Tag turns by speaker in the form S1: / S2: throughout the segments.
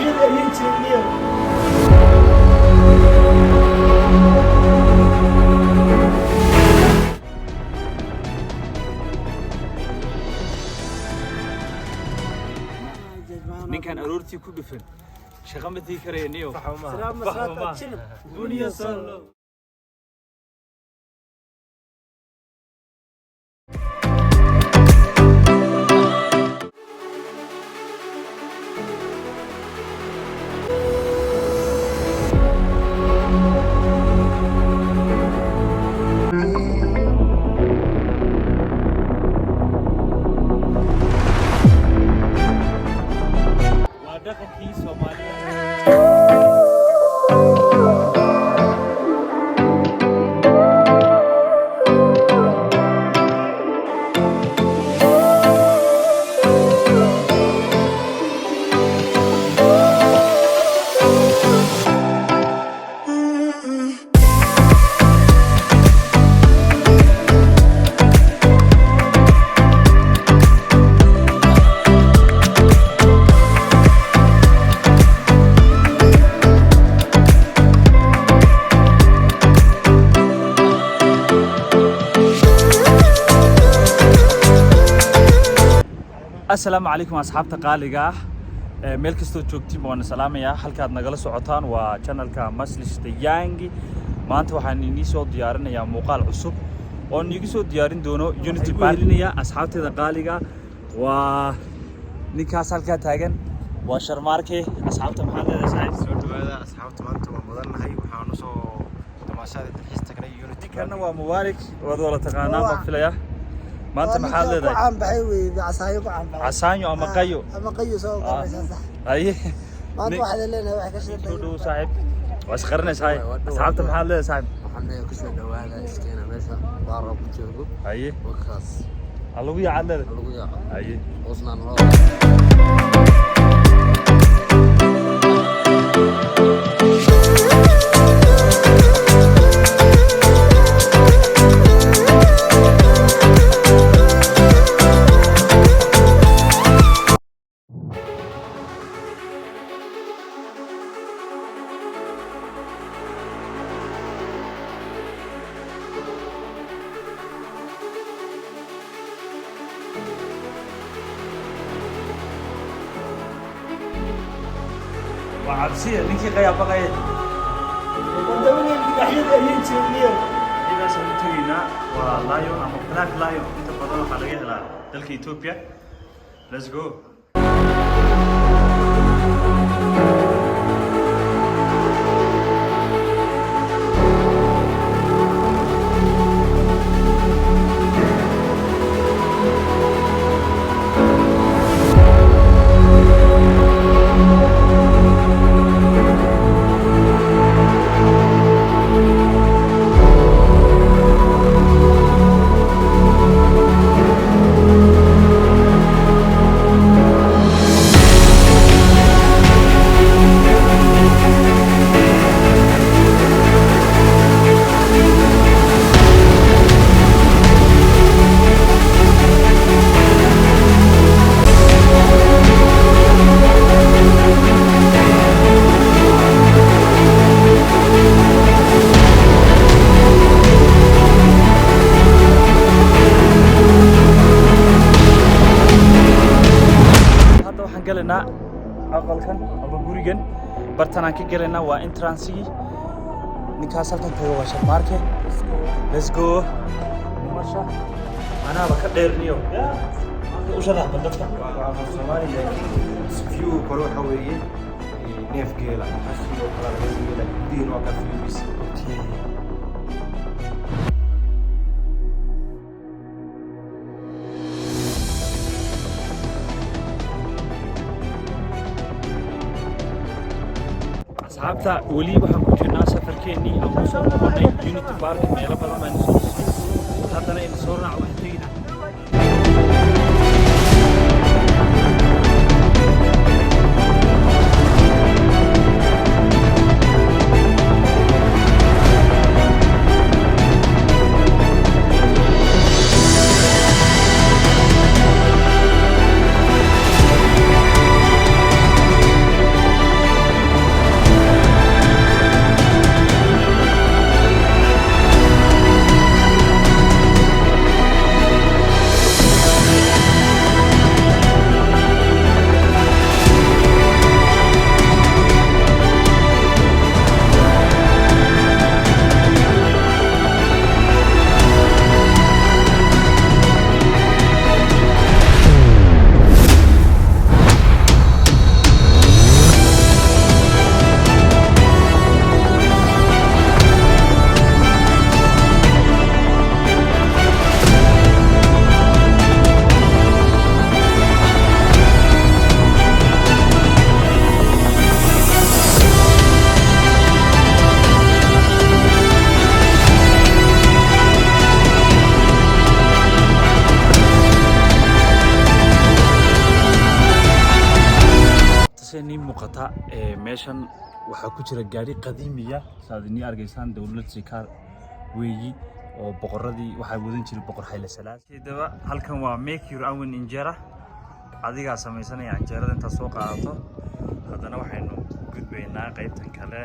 S1: dhexdooda eryan jireen.
S2: ninkan aroortii ku dhufan shaqo ma tii karayniyo
S1: salaam masraata jilib buniya solo.
S2: dhaqankii Soomaaliyeed السلام عليكم أصحاب تقاليقة ميل كستو جوجتين وانا سلامية halkaad nagala socotaan waa channelka Maslish the Young maanta waxaan inii soo diyaarinayaa muuqaal cusub oo nigu soo diyaarin doono Unity Baalinaya asxaabteeda qaaliga waa ninkaas halka taagan waa Sharmaarke asxaabta maxaa leedahay
S3: soo dhawaada asxaabta maanta waa mudanahay waxaan soo tamaashada dalxiis tagnay Unity
S2: kana waa Mubaarak wada taqaanaa ma filaya maanta maxaa leedahay
S1: waxaan baxay weey casaayo ku aan
S2: casaayo ama qayo
S1: soo qaadaysa
S2: ay
S1: maanta waxa leeyahay wax ka shaqeeyo
S2: soo saaxib was qaranaysaa asxaabta maxaa leedahay saaxib
S3: waxaan leeyahay ku soo dhawaada iskeena meesha baaro ku joogo
S2: ay
S3: wakaas
S2: lagu yaacad leedahay
S3: lagu yaaco
S2: ay
S3: qoosnaan hoo
S2: وعبسية نيكي غيا بقى
S1: wadawada dhexdooda eryan jireen.
S2: إذا سنتينا ولايون أما بلاك لايون أنت بدنا خليه لا دلك إثيوبيا let's go قلنا أقل كان أبو جوريجن برتنا كجلنا وإنترانسي نكاسل كان تيجوا شرماركه let's go ماشى أنا بكدر نيو وش هذا بدك
S3: Soomaaliya view koro xaweye neef geela xasiyo kala geela diin oo ka fiiris
S2: أصحابتا ولي waxaan ku jirnaa safarkeennii aan ku soo noqonay Unity Park meelo badan baan soo haddana in soo raac wax tegina سني مقطع ماشان waxaa jira gaari qadiimiya saadini argaysan dawlad sikaar weeyi oo boqoradii waxa wadan jiray boqor Hayle Salaas sidaba halkan waa make your own injera adiga samaysanaya injerada inta soo qaadato hadana waxaynu gudbaynaa qaybtan kale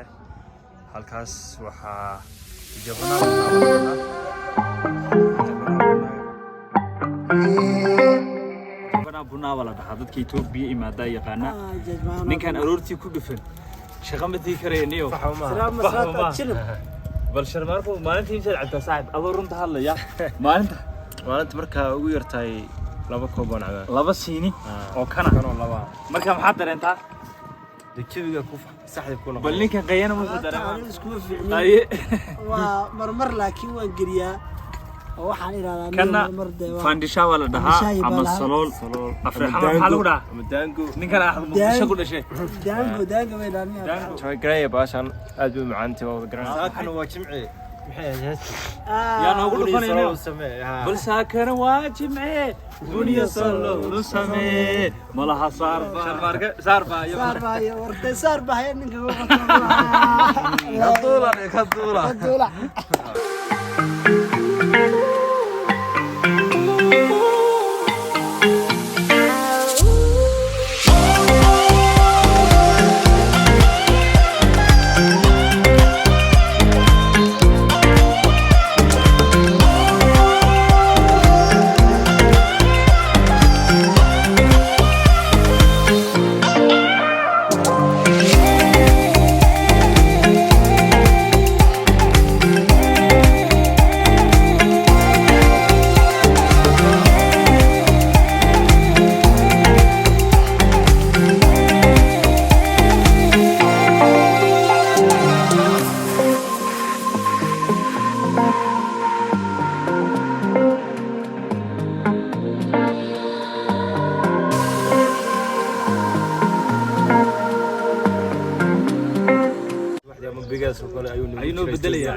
S2: halkaas waxa jabana buna wala dadka Itoobiya imaada yaqaana ninkan aroortii ku dhufan شغمتي كرينيو
S1: سلام مسرات شنو
S2: بل ماركو ما انت يمشي عبد صاحب ابو رنت هلا يا ما انت marka ugu yartay laba kooban caga laba siini oo kana marka maxaad dareenta dakibiga ku saxdib ku noqon bal ninka qayana ma dareema
S1: isku fiicnay waa marmar laakiin waan gariyaa waxaan ilaalaa mar deewa
S2: fandisha wala dhaha ama salool afraxan waxa lagu dhaha daango ninkan muqdisho ku dhashay
S1: daango way ilaaliyaan
S3: way gareey baashan aad u macaanti waa garan saakana waa jimci maxay
S2: يا نقول فنانين بل ساكن واجمعي بني صلوا سمي ملها صار صار
S1: باي ورد صار باي انك
S3: كدوله
S2: ayuu bedelaya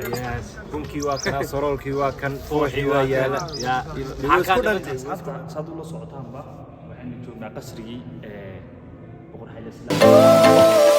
S3: kunkii waa kana sorolkii waa kan fooxi waa yaala
S2: ya isku dhantay saad u la socotaan ba waxaan joognaa qasrigii boqor Hayle Salaas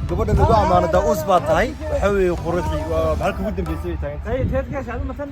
S3: gabadha lagu amaano daus baa tahay waxa weey quruxi waa halka ugu dambeysay tahay
S2: teedkaas aad matan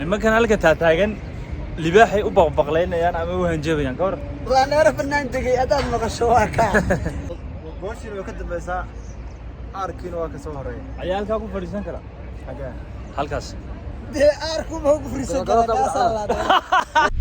S2: nimankan halka taataagan libaaxay u baqbaqleynayaan ama u hanjabayaan ka hor
S1: waan eera banaan degay adaad maqasho waa ka
S3: gooshin way ka dambaysaa arkiina waa ka soo horeeya
S2: cayaalkaa ku fadhiisan kara
S3: xagee
S2: halkaas
S1: dee aarku ma ugu furisan kara kaasaa laadeen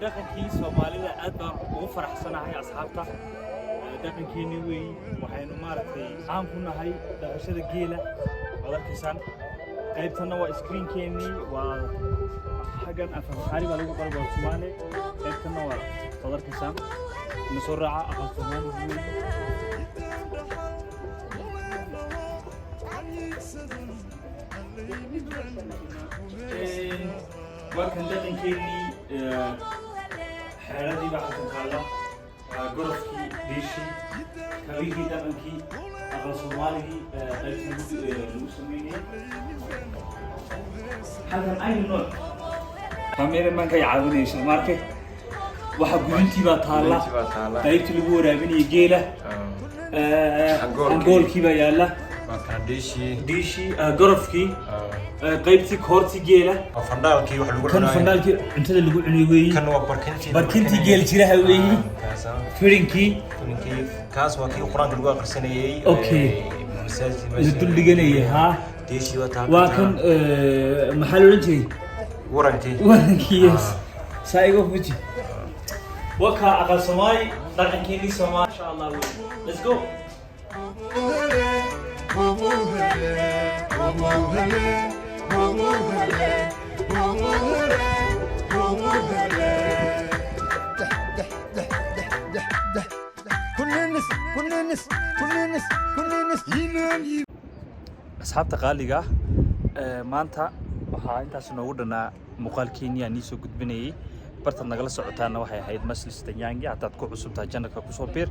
S2: dhaqankii Soomaalida aad baan ugu faraxsanahay asxaabta dhaqankeeni weey waxaynu maaragtay aan ku nahay dhaqashada geela wadarkiisan qaybtana waa screenkeeni waa xagan afxaari baa lagu qoray waa Soomaali qaybtana waa wadarkiisan nasoo raaca aqal Soomaali وكان دقن كيني حالتي بعد كلا غرفكي ديشي كويكي دقنكي أقل صومالي المسلمين هذا أي نوع كاميرا من كي يعاوني إيش الماركة واحد بنتي بطالة قريبت اللي هو رابني جيلة أنقول كيبا يلا ديشي غرفكي qaybtii koorti geela
S3: fandaalkii wax lagu
S2: kan fandaalkii cuntada lagu cunay weey
S3: kan waa
S2: barkintii geel jiraha weey firinkii
S3: kaas waa kii quraanka lagu aqrisanayay
S2: okay la dul dhiganayay ha
S3: deeshi
S2: waa kan maxaa loo jeeday warankii yes saigo fuji waka aqal Soomaali dhaqankeeni Soomaali insha Allah let's go asxaabta qaaliga maanta waxaa intaas noogu dhanaa muuqaalkeeni aan soo gudbinayay bartan nagala socotaana waxay ahayd Maslis Danyangi hadaad ku cusubtahay channelka ku soo biir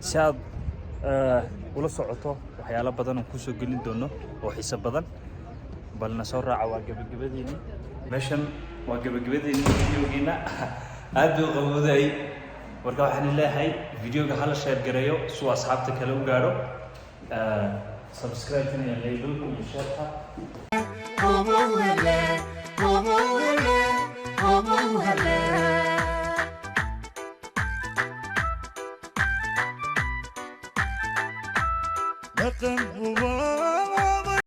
S2: si aad ula socoto waxyaalo badan oo ku soo gelin doono oo xiiso badan balna soo raaca waa gabagabadeeni meeshan waa gabagabadeeni videogeena aad u qabowday marka waxaan leeyahay videoga hala share gareeyo si asxaabta kale u gaaro subscribe and like iyo share
S4: dhaqan